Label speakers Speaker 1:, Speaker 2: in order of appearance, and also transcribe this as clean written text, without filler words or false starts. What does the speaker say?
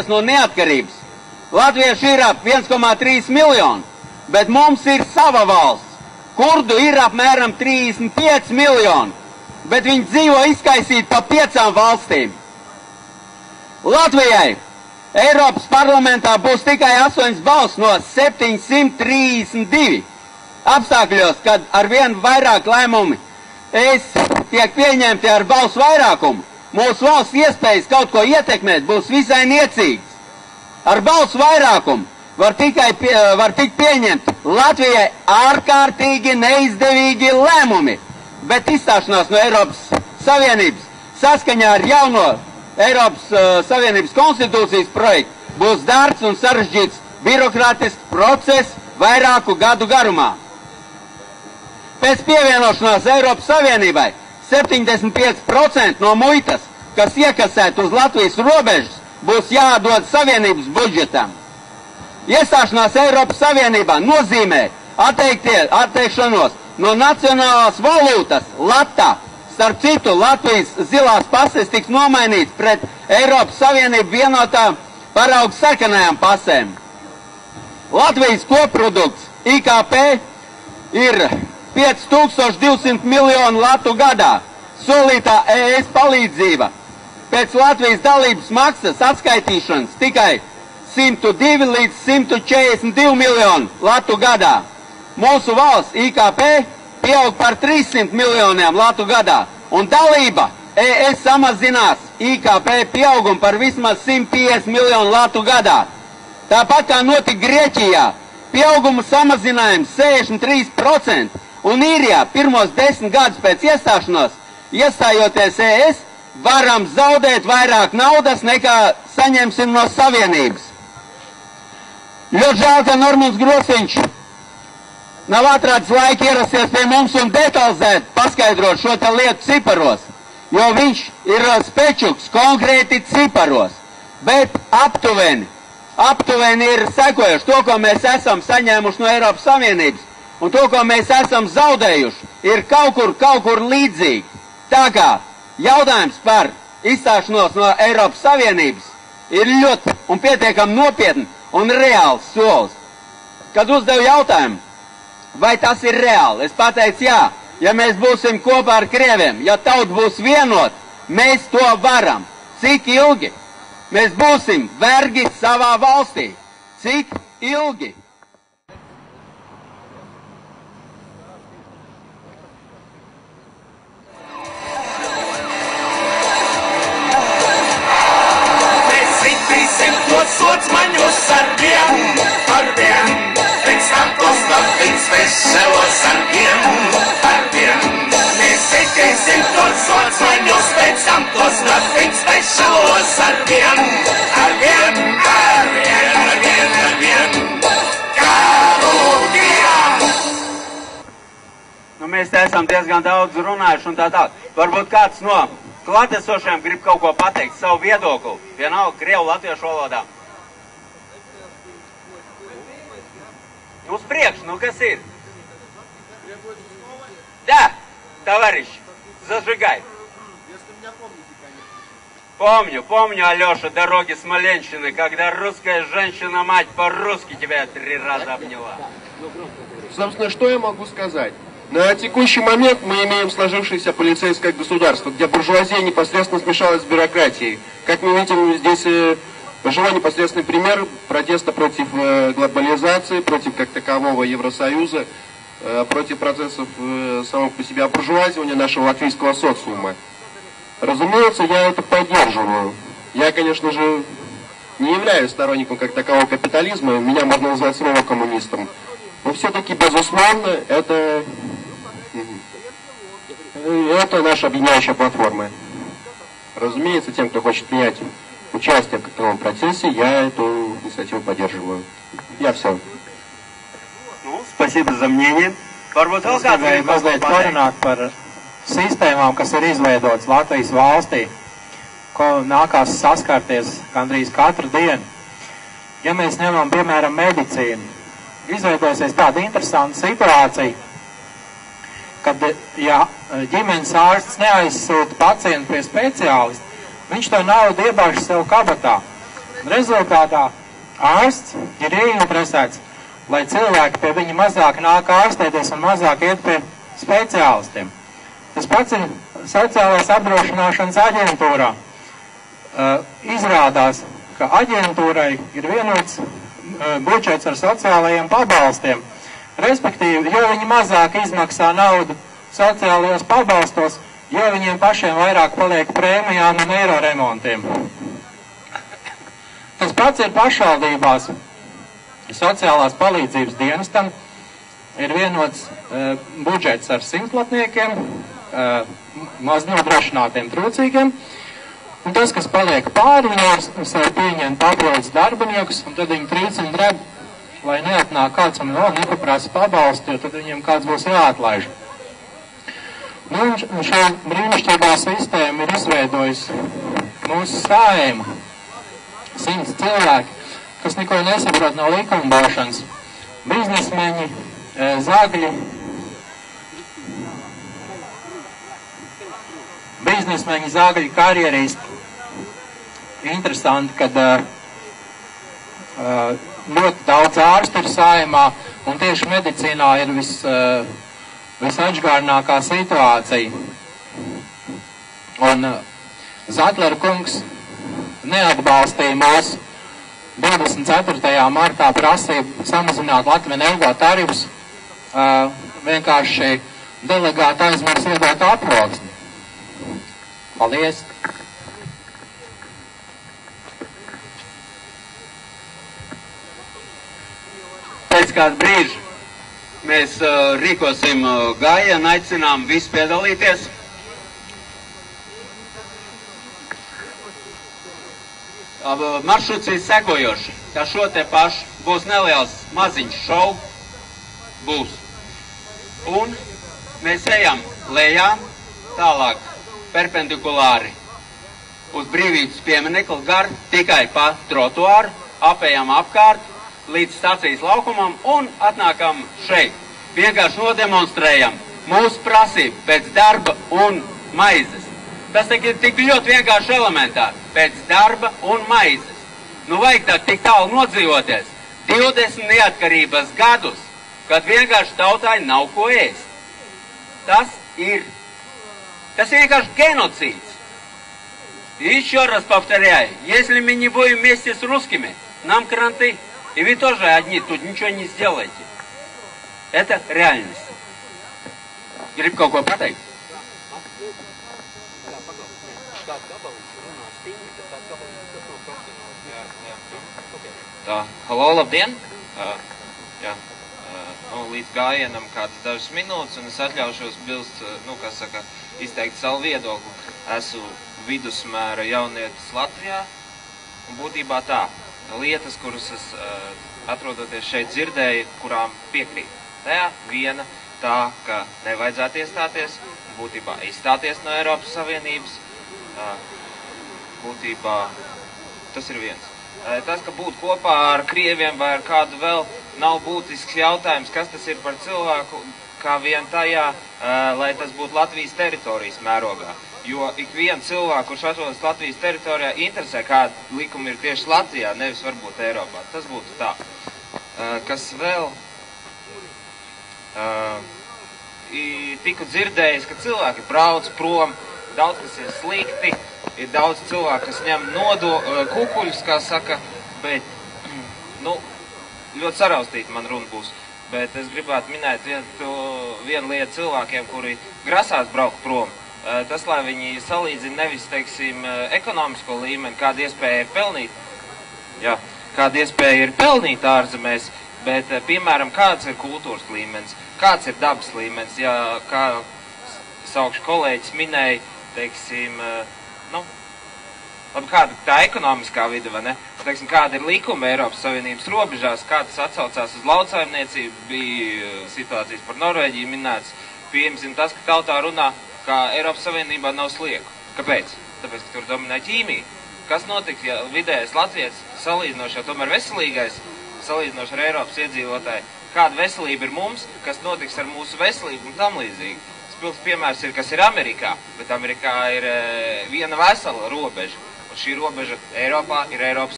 Speaker 1: no neatkarības. Latvieši ir ap 1,3 miljoni, bet mums ir sava valsts. Kurdu ir apmēram 35 miljoni, bet viņi dzīvo izkaisīt pa 5 valstīm. Latvijai Eiropas parlamentā būs tikai 8 balss no 732 apstākļos, kad arvien vairāk lēmumi tiek pieņemti ar balsu vairākumu. Mūsu valsts iespējas kaut ko ietekmēt būs visai niecīgas. Ar balsu vairākumu var tikt pieņemt Latvijai ārkārtīgi neizdevīgi lēmumi, bet izstāšanās no Eiropas Savienības saskaņā ar jauno Eiropas Savienības konstitūcijas projektu būs dārgs un sarežģīts birokrātisks process vairāku gadu garumā. Pēc pievienošanās Eiropas Savienībai 75% no muitas, kas iekasēt uz Latvijas robežas, būs jāatdod Savienības budžetam. Iestāšanās Eiropas Savienībā nozīmē atteikšanos no nacionālās valūtas latā. Starp citu, Latvijas zilās pases tiks nomainīts pret Eiropas Savienību vienotā parauga sarkanajām pasēm. Latvijas koprodukts IKP ir 5200 miljonu latu gadā. Solītā ES palīdzība pēc Latvijas dalības maksas atskaitīšanas tikai 102 līdz 142 miljonu latu gadā. Mūsu valsts IKP pieaug par 300 miljoniem latu gadā, un dalība ES samazinās IKP pieaugumu par vismaz 150 miljonu latu gadā. Tāpat kā notika Grieķijā, pieaugumu samazinājums 63%, un Īrijā pirmos 10 gadus pēc iestāšanos, iestājoties ES, varam zaudēt vairāk naudas nekā saņemsim no Savienības. Ļoti žēl, ka Normons Grosiņš nav atrādis laika ierasties pie mums un detalizēt paskaidrot šo te lietu ciparos, jo viņš ir spečuks konkrēti ciparos, bet aptuveni ir sekojuši to, ko mēs esam saņēmuši no Eiropas Savienības, un to, ko mēs esam zaudējuši, ir kaut kur līdzīgi. Tā kā jautājums par izstāšanos no Eiropas Savienības ir ļoti un pietiekami nopietni un reāls solis. Kad uzdevu jautājumu, vai tas ir reāli, es pateicu jā, ja mēs būsim kopā ar Krieviem, ja tauta būs vienot, mēs to varam. Cik ilgi mēs būsim vergi savā valstī? Cik ilgi?
Speaker 2: Sots maņus ar vien, pēc tam tos labdīgs veselos ar vien. Mēs sekēsim tos sots maņus, pēc tam tos labdīgs veselos ar vien.
Speaker 1: Nu, mēs te esam diezgan daudz runājuši un tā. Varbūt kāds no klātesošiem grib kaut ko pateikt, savu viedokli, vienalga krievu latviešu valodā. Uz priekšu, nu kas ir? Да, товарищ, зажигай. Помню, Алеша, дороги Смоленщины, когда русская женщина-мать по-русски тебя 3 раза обняла.
Speaker 3: Собственно, что я могу сказать? На текущий момент мы имеем сложившееся полицейское государство, где буржуазия непосредственно смешалась с бюрократией. Как мы видим, здесь живой непосредственный пример протеста против глобализации, против как такового Евросоюза, против процессов самого по себе буржуазирования нашего латвийского социума. Разумеется, я это поддерживаю. Я, конечно же, не являюсь сторонником как такового капитализма, меня можно назвать снова коммунистом. Но все-таки, безусловно, это наша объединяющая платформа. Разумеется, тем, кто хочет принять участие в таком процессе, я эту инициативу поддерживаю. Я все.
Speaker 1: Nu, spasiba za мнение. Varbūt vēl kāds
Speaker 4: grib mazliet parunāt par sistēmām, kas ir izveidotas Latvijas valstī, ko nākās saskarties gandrīz katru dienu. Ja mēs ņemam, piemēram, medicīnu, izveidosies tāda interesanta situācija, kad, ja ģimenes ārsts neaizsūta pacientu pie speciālista, viņš to naudu iebāž sev kabatā. Rezultātā ārsts ir ieinteresēts, lai cilvēki pie viņa mazāk nāk ārstēties un mazāk iet pie speciālistiem. Tas pats ir sociālais apdrošināšanas aģentūrā. Izrādās, ka aģentūrai ir vienots budžets ar sociālajiem pabalstiem. Respektīvi, jo viņi mazāk izmaksā naudu sociālajos pabalstos, jo viņiem pašiem vairāk paliek prēmijām un eiro remontiem. Tas pats ir pašvaldībās. Sociālās palīdzības dienestam ir vienots budžets ar simtlatniekiem, maznodrošinātiem trūcīgiem, un tas, kas paliek pāri, viņiem sev pieņem papildus darbiniekus, un tad viņi trīc un dreb, lai neatnāk kāds un vēl nepaprasa pabalstu, jo tad viņiem kāds būs jāatlaiž. Nu, un šā brīnišķīgā sistēma ir izveidojusi mūsu Saeima. 100 cilvēki, kas neko nesaprot no likumdošanas, biznesmeņi, zagļi, karjeristi. Interesanti, kad ļoti daudz ārstu ir Saeimā, un tieši medicīnā ir visatžgārnākā situācija. Un Zatlera kungs neatbalstīja mūsu 24. martā prasību samazināt Latvenergo tarifus, vienkārši delegāti aizmirs iedot aploksni. Paldies!
Speaker 1: Pēc kāda brīža mēs rīkosim gājienu, aicinām visus piedalīties. Maršruts ir sekojoši, ka šo te pašu būs neliels maziņš šovu, būs. Un mēs ejam lejā, tālāk perpendikulāri uz Brīvības pieminekli gar tikai pa trotuāru, apējam apkārt līdz stacijas laukumam un atnākam šeit. Vienkārši nodemonstrējam mūsu prasību pēc darba un maizes. Tas ir tik ļoti vienkārši elementāri. Pēc darba un maizes. Nu vajag tā tik tālu nodzīvoties. 20 neatkarības gadus, kad vienkārši tautai nav ko ēst. Tas ir vienkārši genocīds. Еще раз повторяю, если мы не будем вместе с русскими, нам кранты, и вы тоже одни тут ничего не сделаете. Это реальность. Grib kaut ko pateikt?
Speaker 5: Tā, halo, labdien! Līdz gājienam kādas dažas minūtes, un es atļaušos bilst, izteikt savu viedokli. Esmu vidusmēra jaunietis Latvijā, un būtībā tā, lietas, kuras es atrodoties šeit dzirdēju, kurām piekrīt. Tā viena tā, ka nevajadzētu iestāties, būtībā izstāties no Eiropas Savienības, būtībā tas ir viens. Tas, ka būt kopā ar krieviem vai ar kādu vēl, nav būtisks jautājums, kas tas ir par cilvēku, kā vien tajā, lai tas būtu Latvijas teritorijas mērogā. Jo ik vienu cilvēku, kurš atrodas Latvijas teritorijā, interesē, kāda likuma ir tieši Latvijā, nevis varbūt Eiropā. Tas būtu tā. Kas vēl? Tiku dzirdējis, ka cilvēki brauc prom, daudz kas ir slikti, ir daudz cilvēku, kas ņem kukuļus, kā saka, bet, ļoti saraustīti man runa būs. Bet es gribētu minēt vienu lietu cilvēkiem, kuri grasās braukt prom. Tas, lai viņi salīdzina nevis, teiksim, ekonomisko līmeni, kāda iespēja ir pelnīt. Jā, kāda iespēja ir pelnīt ārzemēs, bet, piemēram, kāds ir kultūras līmenis, kāds ir dabas līmenis, jā, kā saukšu kolēģis minēja, teiksim, kāda tā ekonomiskā vide, vai ne? Teiksim, kāda ir likuma Eiropas Savienības robežās, kā tas atsaucās uz lauksaimniecību, bija situācijas par Norvēģiju minēts. Piemēram, tas, ka tautā runā, ka Eiropas Savienībā nav slieku. Kāpēc? Tāpēc, ka tur dominē ķīmija. Kas notiks, ja vidējais latvietis salīdzinoši, jau tomēr veselīgais, salīdzinoši ar Eiropas iedzīvotāju, kāda veselība ir mums, kas notiks ar mūsu veselību un tam līdzīgi. Spilgts piemērs ir, kas ir Amerikā, bet Amerikā ir viena vesela robeža. Un šī robeža Eiropā ir Eiropas